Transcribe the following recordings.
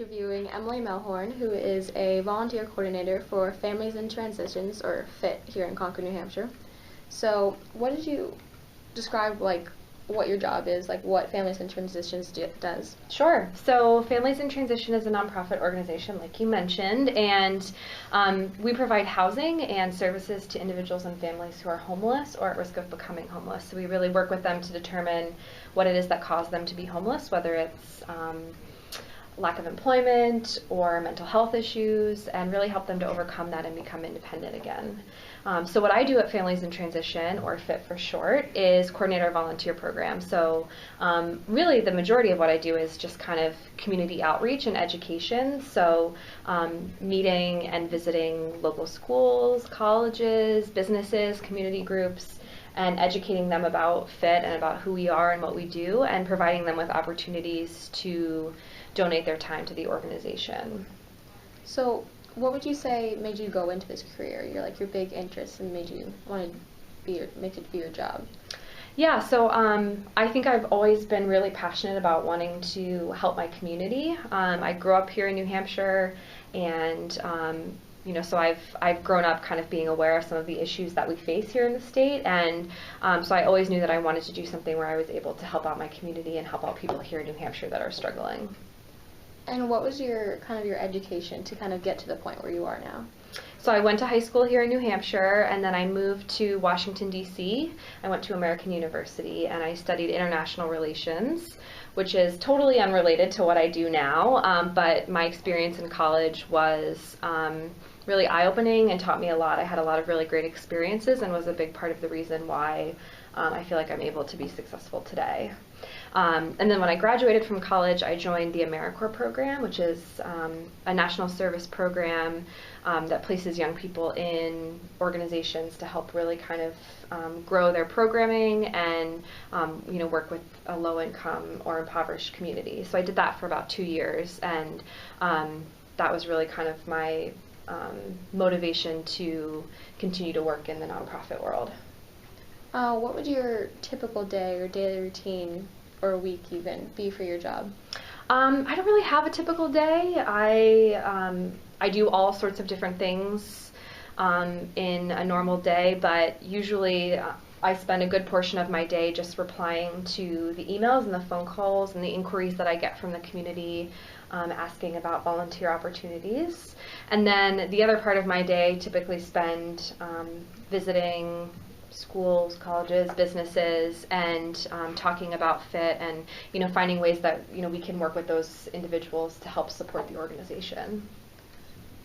interviewing Emily Melhourn, who is a volunteer coordinator for Families in Transitions, or FIT, here in Concord, New Hampshire. So what did you describe, what your job is, what Families in Transitions does? Sure. So Families in Transition is a nonprofit organization, like you mentioned, and we provide housing and services to individuals and families who are homeless or at risk of becoming homeless. So we really work with them to determine what it is that caused them to be homeless, whether it's lack of employment or mental health issues, and really help them to overcome that and become independent again. So what I do at Families in Transition, or FIT for short, is coordinate our volunteer program. So really the majority of what I do is just kind of community outreach and education. So meeting and visiting local schools, colleges, businesses, community groups, and educating them about FIT and about who we are and what we do, and providing them with opportunities to donate their time to the organization. So what would you say made you go into this career? Your big interest and made you want to make it be your job? Yeah, so I think I've always been really passionate about wanting to help my community. I grew up here in New Hampshire, and so I've grown up kind of being aware of some of the issues that we face here in the state, and so I always knew that I wanted to do something where I was able to help out my community and help out people here in New Hampshire that are struggling. And what was your education to kind of get to the point where you are now? So I went to high school here in New Hampshire, and then I moved to Washington, D.C. I went to American University, and I studied international relations, which is totally unrelated to what I do now, but my experience in college was really eye-opening and taught me a lot. I had a lot of really great experiences and was a big part of the reason why I feel like I'm able to be successful today. And then when I graduated from college, I joined the AmeriCorps program, which is a national service program that places young people in organizations to help really kind of grow their programming and work with a low-income or impoverished community. So I did that for about 2 years, and that was really kind of my motivation to continue to work in the nonprofit world. What would your typical day or daily routine, or a week even, be for your job? I don't really have a typical day. I do all sorts of different things in a normal day, but usually I spend a good portion of my day just replying to the emails and the phone calls and the inquiries that I get from the community, asking about volunteer opportunities. And then the other part of my day typically spend visiting schools, colleges, businesses, and talking about FIT and finding ways that we can work with those individuals to help support the organization.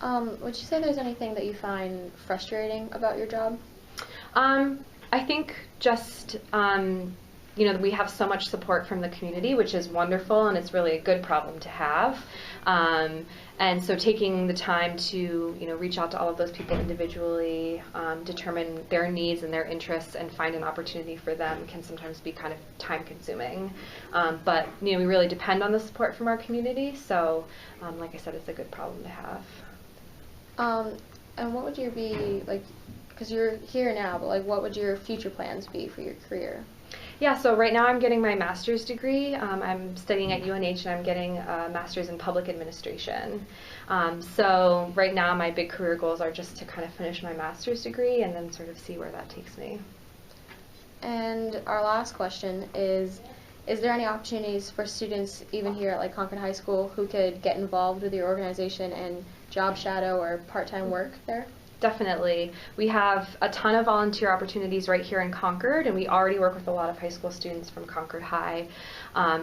Would you say there's anything that you find frustrating about your job? I think just we have so much support from the community, which is wonderful, and it's really a good problem to have. And so taking the time to reach out to all of those people individually, determine their needs and their interests, and find an opportunity for them can sometimes be kind of time-consuming. But we really depend on the support from our community. So, like I said, it's a good problem to have. And what would because you're here now, but what would your future plans be for your career? Yeah, so right now I'm getting my master's degree. I'm studying at UNH, and I'm getting a master's in public administration. So right now my big career goals are just to kind of finish my master's degree and then sort of see where that takes me. And our last question is there any opportunities for students even here at Concord High School who could get involved with your organization and job shadow or part-time work there? Definitely. We have a ton of volunteer opportunities right here in Concord, and we already work with a lot of high school students from Concord High.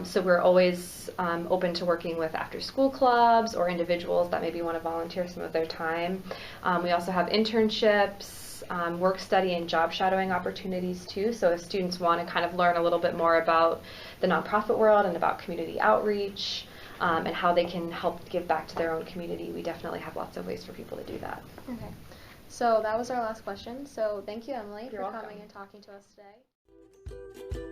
So we're always open to working with after-school clubs or individuals that maybe want to volunteer some of their time. We also have internships, work study, and job shadowing opportunities too. So if students want to kind of learn a little bit more about the nonprofit world and about community outreach, and how they can help give back to their own community, we definitely have lots of ways for people to do that. Okay. So that was our last question. So thank you, Emily, You're for welcome. coming and talking to us today.